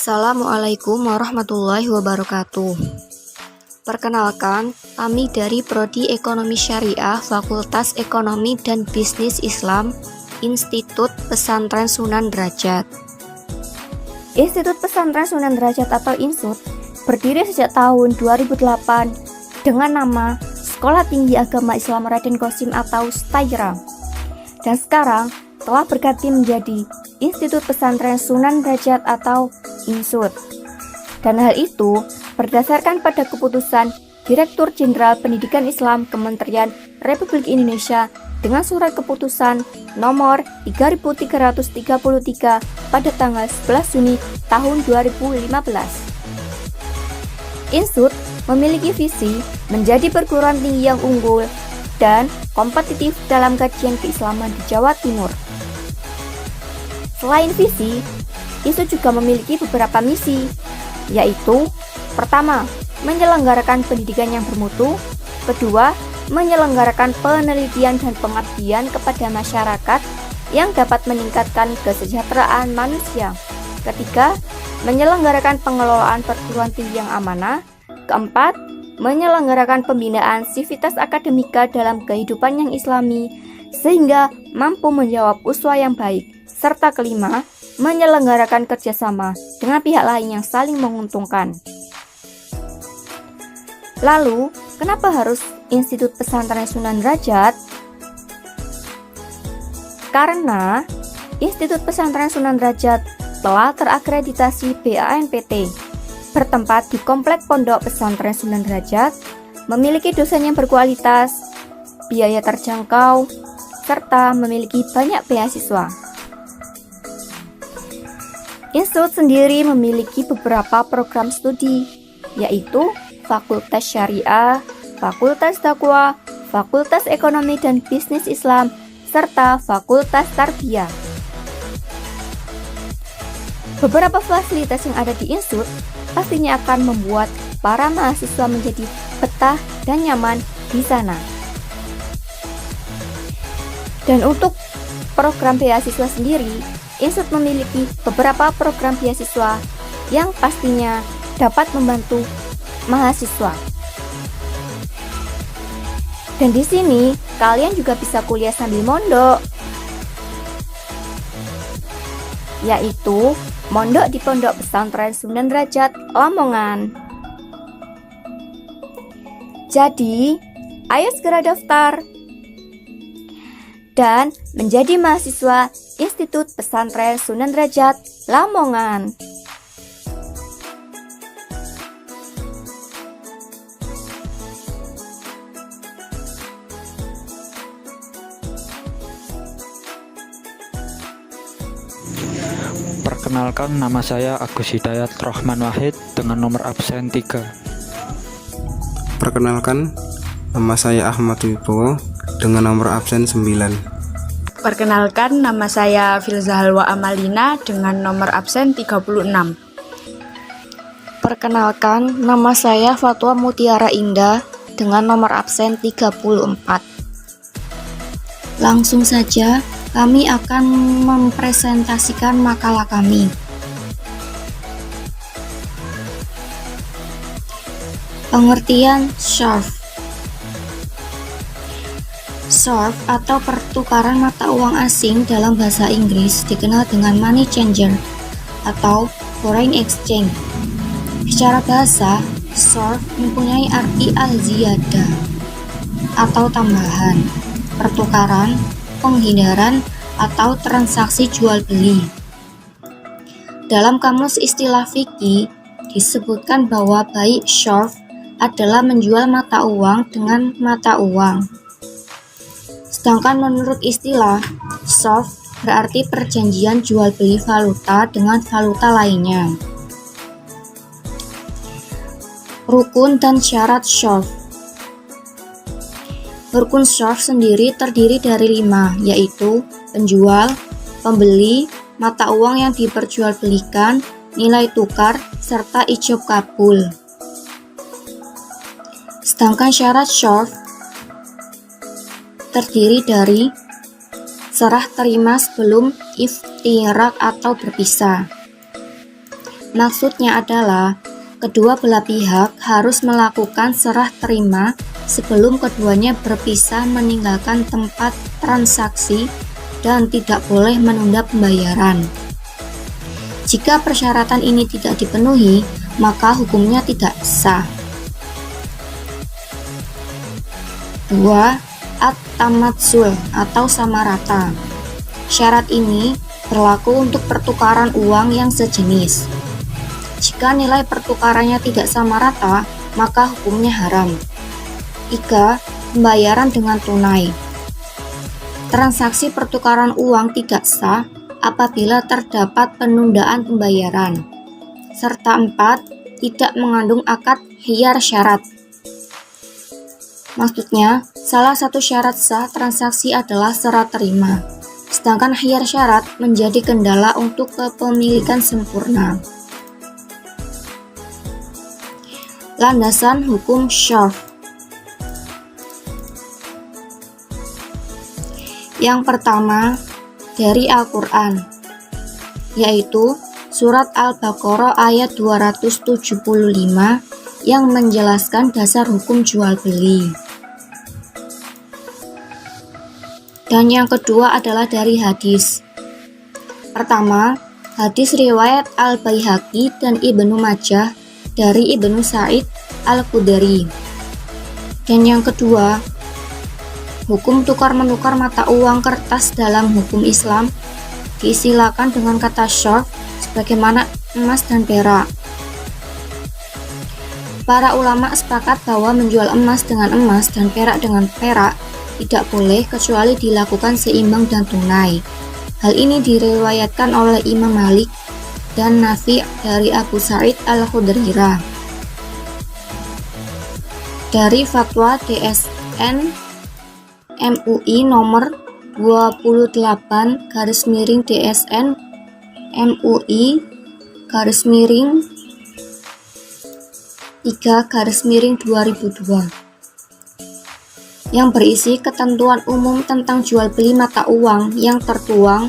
Assalamualaikum warahmatullahi wabarakatuh. Perkenalkan, kami dari Prodi Ekonomi Syariah Fakultas Ekonomi dan Bisnis Islam, Institut Pesantren Sunan Derajat. Institut Pesantren Sunan Derajat atau INSUD berdiri sejak tahun 2008 dengan nama Sekolah Tinggi Agama Islam Raden Qasim atau STAIRA, dan sekarang telah berganti menjadi Institut Pesantren Sunan Derajat atau INSUD. Dan hal itu berdasarkan pada keputusan Direktur Jenderal Pendidikan Islam Kementerian Republik Indonesia dengan surat keputusan nomor 3333 pada tanggal 11 Juni tahun 2015. INSUD memiliki visi menjadi perguruan tinggi yang unggul dan kompetitif dalam kajian keislaman di Jawa Timur. Selain visi, INSUD juga memiliki beberapa misi, yaitu: pertama, menyelenggarakan pendidikan yang bermutu; kedua, menyelenggarakan penelitian dan pengabdian kepada masyarakat yang dapat meningkatkan kesejahteraan manusia; ketiga, menyelenggarakan pengelolaan perguruan tinggi yang amanah; keempat, menyelenggarakan pembinaan sivitas akademika dalam kehidupan yang islami sehingga mampu menjawab uswah yang baik; serta kelima, menyelenggarakan kerjasama dengan pihak lain yang saling menguntungkan. Lalu, kenapa harus Institut Pesantren Sunan Derajat? Karena Institut Pesantren Sunan Derajat telah terakreditasi BANPT, bertempat di Komplek Pondok Pesantren Sunan Derajat, memiliki dosen yang berkualitas, biaya terjangkau, serta memiliki banyak beasiswa. INSUD sendiri memiliki beberapa program studi, yaitu Fakultas Syariah, Fakultas Dakwah, Fakultas Ekonomi dan Bisnis Islam, serta Fakultas Tarbiyah. Beberapa fasilitas yang ada di INSUD pastinya akan membuat para mahasiswa menjadi betah dan nyaman di sana. Dan untuk program beasiswa sendiri, INSUD memiliki beberapa program beasiswa yang pastinya dapat membantu mahasiswa. Dan di sini kalian juga bisa kuliah sambil mondok, yaitu mondok di Pondok Pesantren Sunan Derajat, Lamongan. Jadi, ayo segera daftar dan menjadi mahasiswa Institut Pesantren Sunan Derajat, Lamongan. Perkenalkan, nama saya Agus Hidayat Rohman Wahid dengan nomor absen 3. Perkenalkan, nama saya Ahmad Wibowo dengan nomor absen 9. Perkenalkan, nama saya Filza Halwa Amalina dengan nomor absen 36. Perkenalkan, nama saya Fatwa Mutiara Indah dengan nomor absen 34. Langsung saja, kami akan mempresentasikan makalah kami. Pengertian SHARF. SHARF atau pertukaran mata uang asing dalam bahasa Inggris dikenal dengan money changer atau foreign exchange. Secara bahasa, SHARF mempunyai arti al-ziyadah atau tambahan, pertukaran, penghindaran, atau transaksi jual beli. Dalam kamus istilah fikih disebutkan bahwa baik SHARF adalah menjual mata uang dengan mata uang. Sedangkan menurut istilah, SHARF berarti perjanjian jual beli valuta dengan valuta lainnya. Rukun dan syarat SHARF. Rukun SHARF sendiri terdiri dari 5, yaitu penjual, pembeli, mata uang yang diperjualbelikan, nilai tukar, serta ijab kabul. Sedangkan syarat SHARF terdiri dari serah terima sebelum iftirak atau berpisah, Maksudnya adalah kedua belah pihak harus melakukan serah terima sebelum keduanya berpisah meninggalkan tempat transaksi dan tidak boleh menunda pembayaran. Jika persyaratan ini tidak dipenuhi, maka hukumnya tidak sah. 2. At-tamatzul atau sama rata. Syarat ini berlaku untuk pertukaran uang yang sejenis. Jika nilai pertukarannya tidak sama rata, maka hukumnya haram. 3. Pembayaran dengan tunai. Transaksi pertukaran uang tidak sah apabila terdapat penundaan pembayaran. Serta 4. Tidak mengandung akad khiyar syarat. Maksudnya, salah satu syarat sah transaksi adalah serah terima, sedangkan khiyar syarat menjadi kendala untuk kepemilikan sempurna. Landasan hukum syar'i. Yang pertama, dari Al-Quran, yaitu surat Al-Baqarah ayat 275 yang menjelaskan dasar hukum jual beli. Dan yang kedua adalah dari hadis. Pertama, hadis riwayat Al-Baihaqi dan Ibnu Majah dari Ibnu Sa'id Al-Khudri. Dan yang kedua, hukum tukar-menukar mata uang kertas dalam hukum Islam diistilahkan dengan kata syarf sebagaimana emas dan perak. Para ulama sepakat bahwa menjual emas dengan emas dan perak dengan perak tidak boleh kecuali dilakukan seimbang dan tunai. Hal ini diriwayatkan oleh Imam Malik dan Nafi' dari Abu Sa'id Al-Khudri. Dari fatwa DSN MUI nomor 28/DSN MUI /3/2002 yang berisi ketentuan umum tentang jual beli mata uang yang tertuang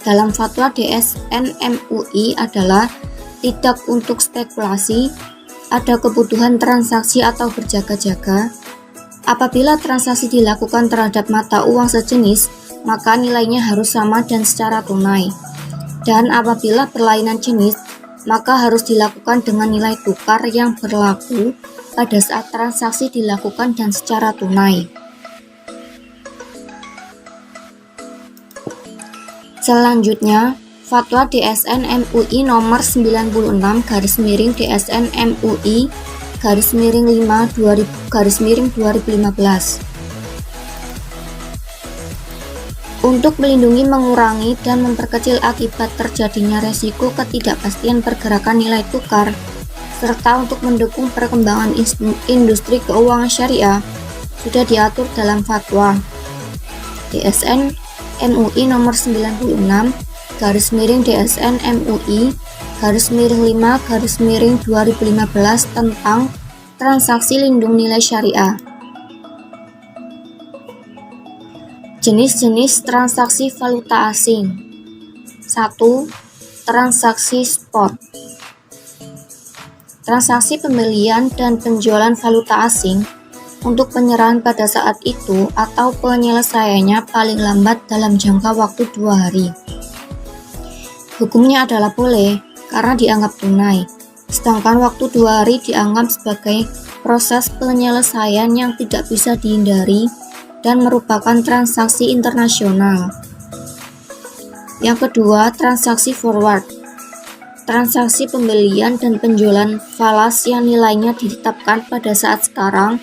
dalam fatwa DSN MUI adalah tidak untuk spekulasi, ada kebutuhan transaksi atau berjaga-jaga. Apabila transaksi dilakukan terhadap mata uang sejenis, maka nilainya harus sama dan secara tunai. Dan apabila berlainan jenis, maka harus dilakukan dengan nilai tukar yang berlaku pada saat transaksi dilakukan dan secara tunai. Selanjutnya, fatwa DSN MUI nomor 96/DSN MUI /5/2015 untuk melindungi, mengurangi, dan memperkecil akibat terjadinya resiko ketidakpastian pergerakan nilai tukar serta untuk mendukung perkembangan industri keuangan syariah sudah diatur dalam fatwa DSN MUI nomor 96/DSN MUI /5/2015 tentang transaksi lindung nilai syariah. Jenis-jenis transaksi valuta asing. 1. Transaksi spot. Transaksi pembelian dan penjualan valuta asing untuk penyerahan pada saat itu atau penyelesaiannya paling lambat dalam jangka waktu 2 hari. Hukumnya adalah boleh karena dianggap tunai, sedangkan waktu 2 hari dianggap sebagai proses penyelesaian yang tidak bisa dihindari dan merupakan transaksi internasional. Yang kedua, transaksi forward. Transaksi pembelian dan penjualan falas yang nilainya ditetapkan pada saat sekarang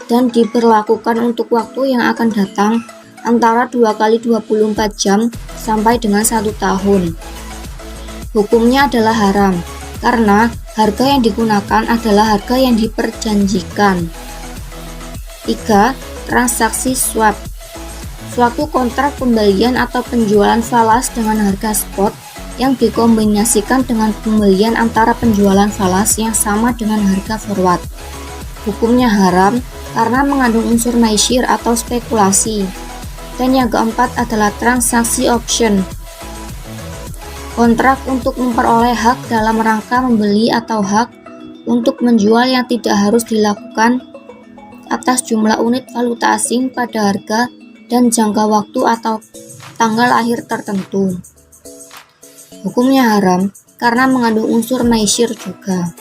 dan diberlakukan untuk waktu yang akan datang antara 2 kali 24 jam sampai dengan 1 tahun. Hukumnya adalah haram, karena harga yang digunakan adalah harga yang diperjanjikan. 3. Transaksi swap. Suatu kontrak pembelian atau penjualan falas dengan harga spot yang dikombinasikan dengan pembelian antara penjualan falas yang sama dengan harga forward. Hukumnya haram karena mengandung unsur maisir atau spekulasi. Dan yang keempat adalah transaksi option. kontrak untuk memperoleh hak dalam rangka membeli atau hak untuk menjual yang tidak harus dilakukan atas jumlah unit valuta asing pada harga dan jangka waktu atau tanggal akhir tertentu. Hukumnya haram karena mengandung unsur maisir juga.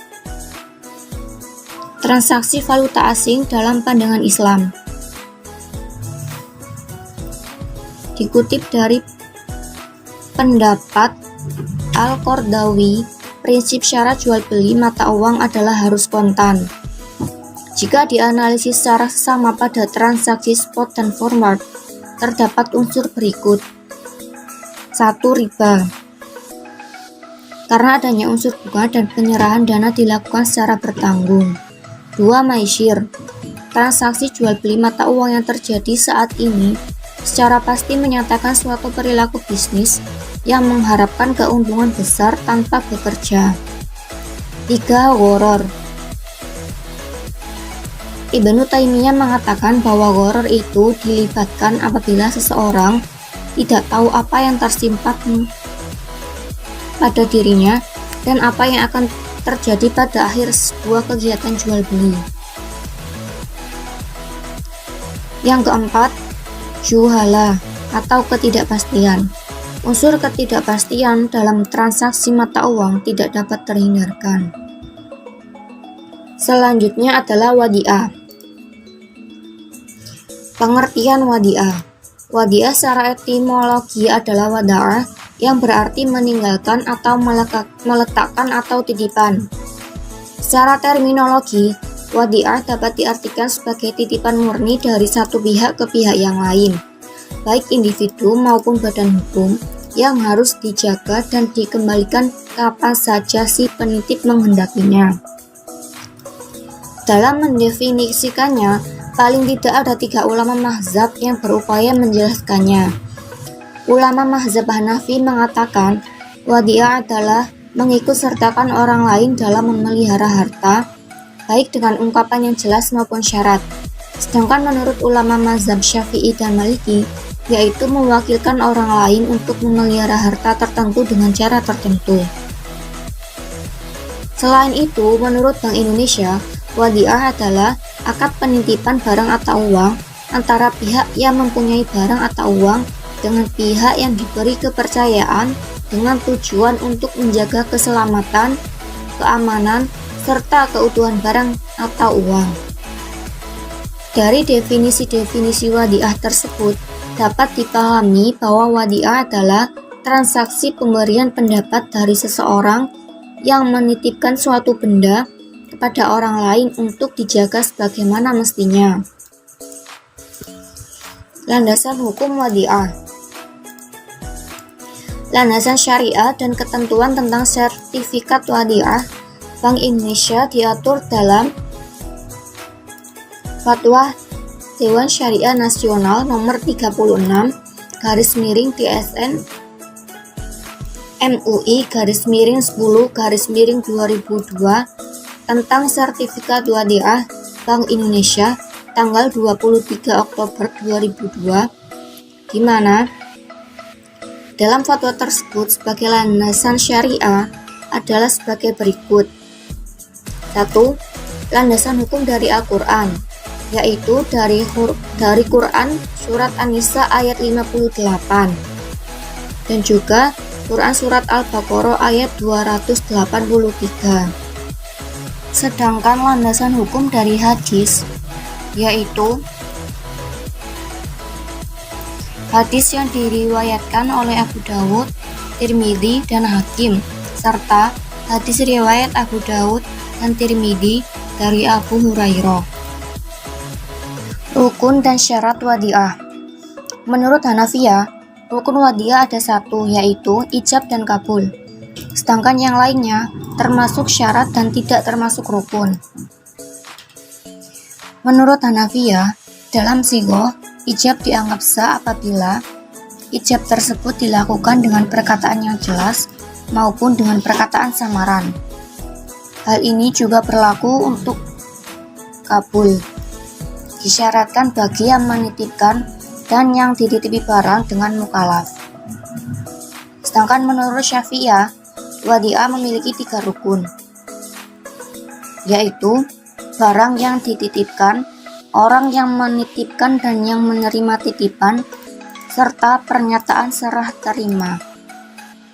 Transaksi valuta asing dalam pandangan Islam. Dikutip dari pendapat Al-Qardawi, prinsip syarat jual beli mata uang adalah harus kontan. Jika dianalisis secara sesama pada transaksi spot dan forward, terdapat unsur berikut. 1. Riba. Karena adanya unsur bunga dan penyerahan dana dilakukan secara bertanggung. 2. Maisir. Transaksi jual beli mata uang yang terjadi saat ini secara pasti menyatakan suatu perilaku bisnis yang mengharapkan keuntungan besar tanpa bekerja. 3. Gharar. Ibnu Taimiyah mengatakan bahwa gharar itu dilibatkan apabila seseorang tidak tahu apa yang tersimpan pada dirinya dan apa yang akan terjadi pada akhir sebuah kegiatan jual beli. Yang keempat, juhala atau ketidakpastian. Unsur ketidakpastian dalam transaksi mata uang tidak dapat terhindarkan. Selanjutnya adalah wadi'ah. Pengertian wadi'ah. Wadi'ah secara etimologi adalah wada'ah yang berarti meninggalkan atau meletakkan atau titipan. Secara terminologi, wadi'ah dapat diartikan sebagai titipan murni dari satu pihak ke pihak yang lain, baik individu maupun badan hukum, yang harus dijaga dan dikembalikan kapan saja si penitip menghendakinya. Dalam mendefinisikannya, paling tidak ada 3 ulama mazhab yang berupaya menjelaskannya. Ulama mazhab Hanafi mengatakan, wadi'ah adalah mengikut sertakan orang lain dalam memelihara harta, baik dengan ungkapan yang jelas maupun syarat. Sedangkan menurut ulama mazhab Syafi'i dan Maliki, yaitu mewakilkan orang lain untuk memelihara harta tertentu dengan cara tertentu. Selain itu, menurut Bank Indonesia, wadi'ah adalah akad penitipan barang atau uang antara pihak yang mempunyai barang atau uang dengan pihak yang diberi kepercayaan dengan tujuan untuk menjaga keselamatan, keamanan, serta keutuhan barang atau uang. Dari definisi-definisi wadi'ah tersebut, dapat dipahami bahwa wadi'ah adalah transaksi pemberian pendapat dari seseorang yang menitipkan suatu benda kepada orang lain untuk dijaga sebagaimana mestinya. Landasan hukum wadi'ah. Landasan syariah dan ketentuan tentang sertifikat wadi'ah Bank Indonesia diatur dalam Fatwa Dewan Syariah Nasional Nomor 36/TSN MUI/10/2002 tentang sertifikat wadi'ah Bank Indonesia tanggal 23 Oktober 2002, di mana dalam fatwa tersebut sebagai landasan syariah adalah sebagai berikut. 1. Landasan hukum dari Al-Quran, yaitu dari Quran Surat An-Nisa ayat 58, dan juga Quran Surat Al-Baqarah ayat 283. Sedangkan landasan hukum dari hadis, yaitu hadis yang diriwayatkan oleh Abu Dawud, Tirmidzi, dan Hakim, serta hadis riwayat Abu Dawud dan Tirmidzi dari Abu Hurairah. Rukun dan syarat wadi'ah. Menurut Hanafiyah, rukun wadi'ah ada 1, yaitu ijab dan kabul. Sedangkan yang lainnya termasuk syarat dan tidak termasuk rukun. Menurut Hanafiyah, dalam sighoh, ijab dianggap sah apabila ijab tersebut dilakukan dengan perkataan yang jelas maupun dengan perkataan samaran. Hal ini juga berlaku untuk kabul. Disyaratkan bagi yang menitipkan dan yang dititipi barang dengan mukallaf. Sedangkan menurut Syafi'iyah, wadi'ah memiliki 3 rukun, yaitu barang yang dititipkan, orang yang menitipkan dan yang menerima titipan, serta pernyataan serah terima.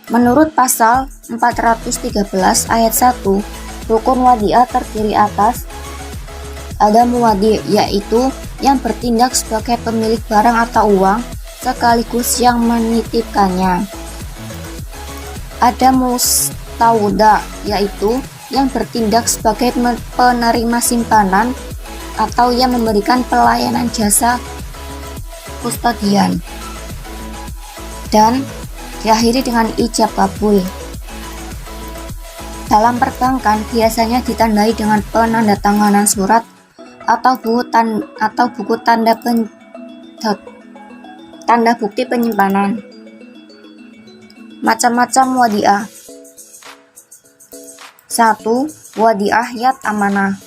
Menurut pasal 413 ayat 1, rukun wadi'ah terdiri atas ada muwadi', yaitu yang bertindak sebagai pemilik barang atau uang sekaligus yang menitipkannya. Ada mustauda, yaitu yang bertindak sebagai penerima simpanan atau yang memberikan pelayanan jasa kustodian. Dan diakhiri dengan ijab kabul. Dalam perbankan biasanya ditandai dengan penandatanganan surat atau buku tanda bukti penyimpanan. Macam-macam wadi'ah. 1. Wadi'ah yad amanah.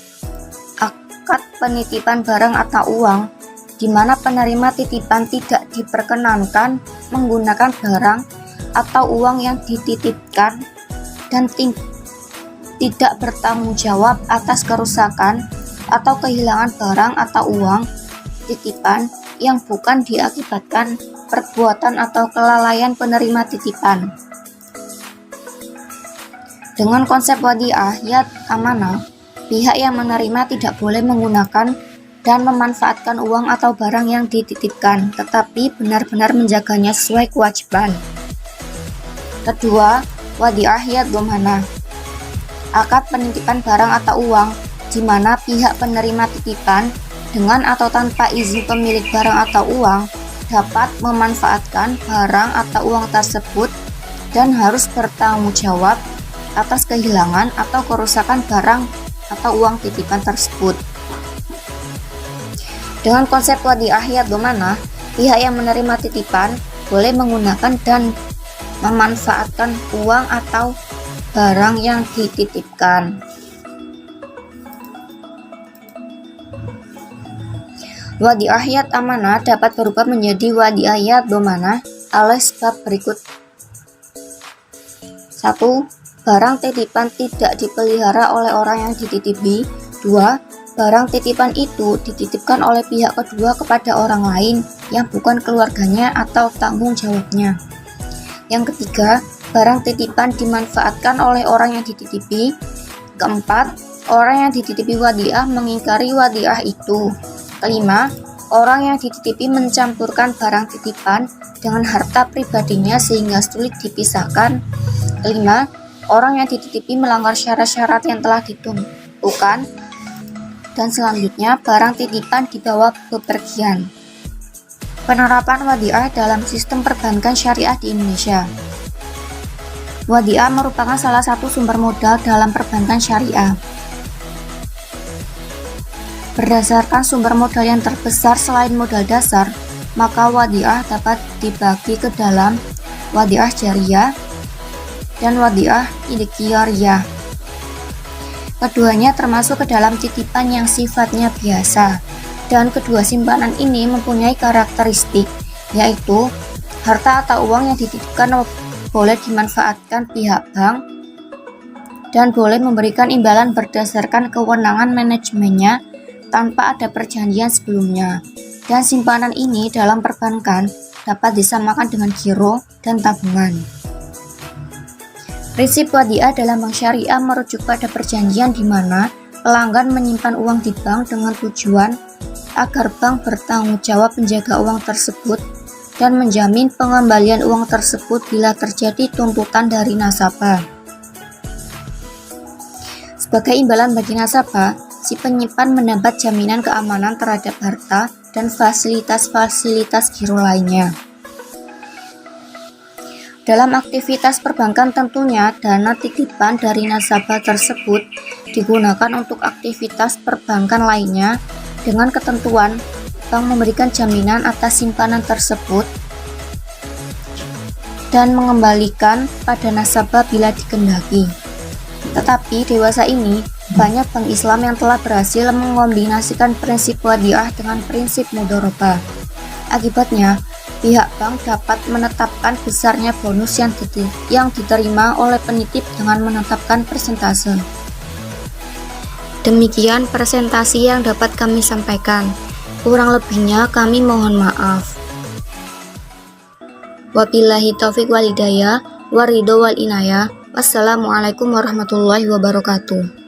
Akad penitipan barang atau uang di mana penerima titipan tidak diperkenankan menggunakan barang atau uang yang dititipkan dan tidak bertanggung jawab atas kerusakan atau kehilangan barang atau uang titipan yang bukan diakibatkan perbuatan atau kelalaian penerima titipan. Dengan konsep wadi'ah yad amanah, pihak yang menerima tidak boleh menggunakan dan memanfaatkan uang atau barang yang dititipkan, tetapi benar-benar menjaganya sesuai kewajiban. Kedua, wadi'ah yad dhamanah. Akad penitipan barang atau uang di mana pihak penerima titipan dengan atau tanpa izin pemilik barang atau uang dapat memanfaatkan barang atau uang tersebut dan harus bertanggung jawab atas kehilangan atau kerusakan barang atau uang titipan tersebut. Dengan konsep wadi'ah yad dhamanah, pihak yang menerima titipan boleh menggunakan dan memanfaatkan uang atau barang yang dititipkan. Wadi'ah yad amanah dapat berubah menjadi wadi'ah yad dhamanah oleh sebab berikut. 1. Barang titipan tidak dipelihara oleh orang yang dititipi. 2. Barang titipan itu dititipkan oleh pihak kedua kepada orang lain yang bukan keluarganya atau tanggung jawabnya. Yang ketiga, barang titipan dimanfaatkan oleh orang yang dititipi. Keempat, orang yang dititipi wadi'ah mengingkari wadi'ah itu. Kelima, orang yang dititipi mencampurkan barang titipan dengan harta pribadinya sehingga sulit dipisahkan. Kelima, orang yang dititipi melanggar syarat-syarat yang telah ditentukan. Dan selanjutnya, barang titipan dibawa bepergian. Penerapan wadi'ah dalam sistem perbankan syariah di Indonesia. Wadi'ah merupakan salah satu sumber modal dalam perbankan syariah. Berdasarkan sumber modal yang terbesar selain modal dasar, maka wadi'ah dapat dibagi ke dalam wadi'ah jariyah dan wadi'ah idkhiriyah. Keduanya termasuk ke dalam titipan yang sifatnya biasa, dan kedua simpanan ini mempunyai karakteristik, yaitu harta atau uang yang dititipkan boleh dimanfaatkan pihak bank dan boleh memberikan imbalan berdasarkan kewenangan manajemennya tanpa ada perjanjian sebelumnya. Dan simpanan ini dalam perbankan dapat disamakan dengan giro dan tabungan. Prinsip wadi'ah dalam bank syariah merujuk pada perjanjian di mana pelanggan menyimpan uang di bank dengan tujuan agar bank bertanggung jawab menjaga uang tersebut dan menjamin pengembalian uang tersebut bila terjadi tuntutan dari nasabah. Sebagai imbalan bagi nasabah, si penyimpan mendapat jaminan keamanan terhadap harta dan fasilitas-fasilitas giro lainnya. Dalam aktivitas perbankan tentunya dana titipan dari nasabah tersebut digunakan untuk aktivitas perbankan lainnya dengan ketentuan bank memberikan jaminan atas simpanan tersebut dan mengembalikan pada nasabah bila dikehendaki. Tetapi dewasa ini banyak bank Islam yang telah berhasil mengombinasikan prinsip wadi'ah dengan prinsip mudharabah. Akibatnya, pihak bank dapat menetapkan besarnya bonus yang diterima oleh penitip dengan menetapkan persentase. Demikian presentasi yang dapat kami sampaikan. Kurang lebihnya kami mohon maaf. Wabillahi taufiq wal hidayah, waridho wal inayah. Wassalamualaikum warahmatullahi wabarakatuh.